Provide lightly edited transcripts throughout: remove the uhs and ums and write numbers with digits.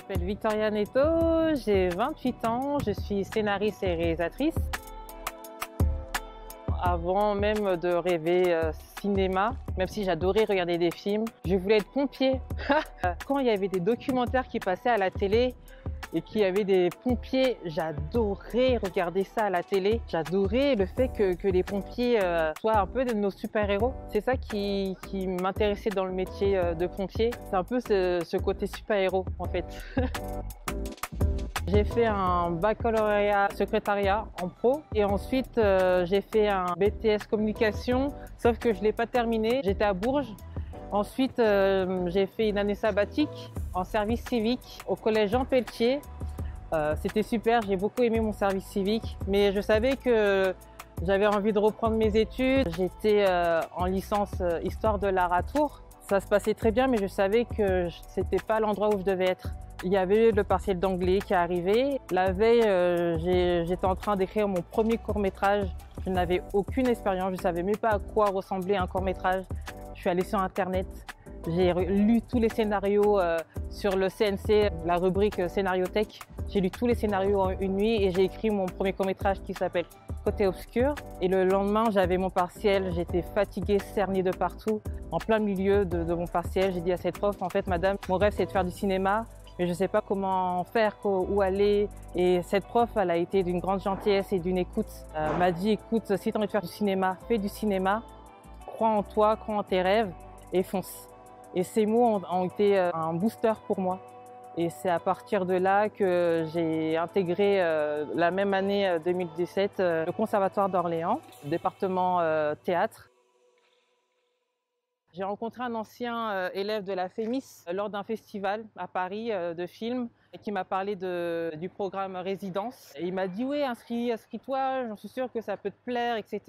Je m'appelle Victoria Neto, j'ai 28 ans, je suis scénariste et réalisatrice. Avant même de rêver cinéma, même si j'adorais regarder des films, je voulais être pompier. Quand il y avait des documentaires qui passaient à la télé et qu'il y avait des pompiers, j'adorais regarder ça à la télé. J'adorais le fait que les pompiers soient un peu de nos super-héros. C'est ça qui m'intéressait dans le métier de pompier. C'est un peu ce côté super-héros en fait. J'ai fait un baccalauréat secrétariat en pro et ensuite j'ai fait un BTS communication, sauf que je ne l'ai pas terminé. J'étais à Bourges. Ensuite, j'ai fait une année sabbatique en service civique au collège Jean Pelletier. C'était super, j'ai beaucoup aimé mon service civique, mais je savais que j'avais envie de reprendre mes études. J'étais en licence Histoire de l'art à Tours. Ça se passait très bien, mais je savais que c'était pas l'endroit où je devais être. Il y avait le partiel d'anglais qui est arrivé. La veille, j'étais en train d'écrire mon premier court-métrage. Je n'avais aucune expérience, je ne savais même pas à quoi ressemblait un court-métrage. Je suis allée sur Internet, j'ai lu tous les scénarios sur le CNC, la rubrique Scénariothèque. J'ai lu tous les scénarios en une nuit et j'ai écrit mon premier court-métrage qui s'appelle Côté obscur. Et le lendemain, j'avais mon partiel, j'étais fatiguée, cernée de partout. En plein milieu de mon partiel, j'ai dit à cette prof, en fait, madame, mon rêve c'est de faire du cinéma. Mais je ne sais pas comment faire, où aller. Et cette prof, elle a été d'une grande gentillesse et d'une écoute. Elle m'a dit, écoute, si tu as envie de faire du cinéma, fais du cinéma. Crois en toi, crois en tes rêves et fonce. Et ces mots ont été un booster pour moi. Et c'est à partir de là que j'ai intégré la même année 2017 le Conservatoire d'Orléans, département théâtre. J'ai rencontré un ancien élève de la FEMIS lors d'un festival à Paris de films qui m'a parlé du programme Résidence. Et il m'a dit oui, inscris-toi, j'en suis sûre que ça peut te plaire, etc.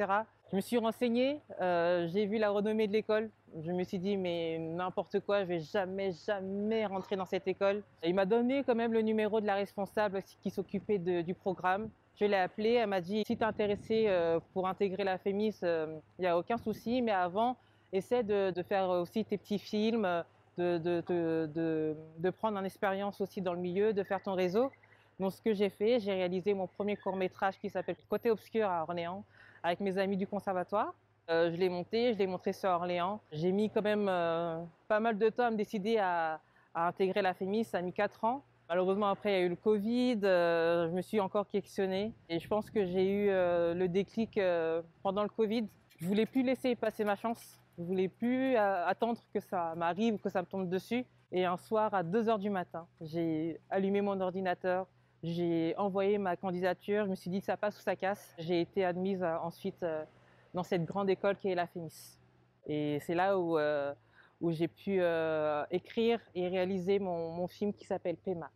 Je me suis renseignée, j'ai vu la renommée de l'école. Je me suis dit mais n'importe quoi, je vais jamais rentrer dans cette école. Et il m'a donné quand même le numéro de la responsable qui s'occupait du programme. Je l'ai appelée, elle m'a dit si tu es intéressée pour intégrer la FEMIS, il n'y a aucun souci, mais avant essaie de faire aussi tes petits films, de prendre une expérience aussi dans le milieu, de faire ton réseau. Donc ce que j'ai fait, j'ai réalisé mon premier court-métrage qui s'appelle Côté obscur à Orléans avec mes amis du conservatoire. Je l'ai monté, je l'ai montré sur Orléans. J'ai mis quand même pas mal de temps à me décider à intégrer la FEMIS, ça a mis 4 ans. Malheureusement, après, il y a eu le Covid, je me suis encore questionnée. Et je pense que j'ai eu le déclic pendant le Covid. Je ne voulais plus laisser passer ma chance. Je ne voulais plus attendre que ça m'arrive, que ça me tombe dessus. Et un soir, à 2 h du matin, j'ai allumé mon ordinateur, j'ai envoyé ma candidature. Je me suis dit que ça passe ou ça casse. J'ai été admise ensuite dans cette grande école qui est la FEMIS. Et c'est là où j'ai pu écrire et réaliser mon film qui s'appelle PEMA.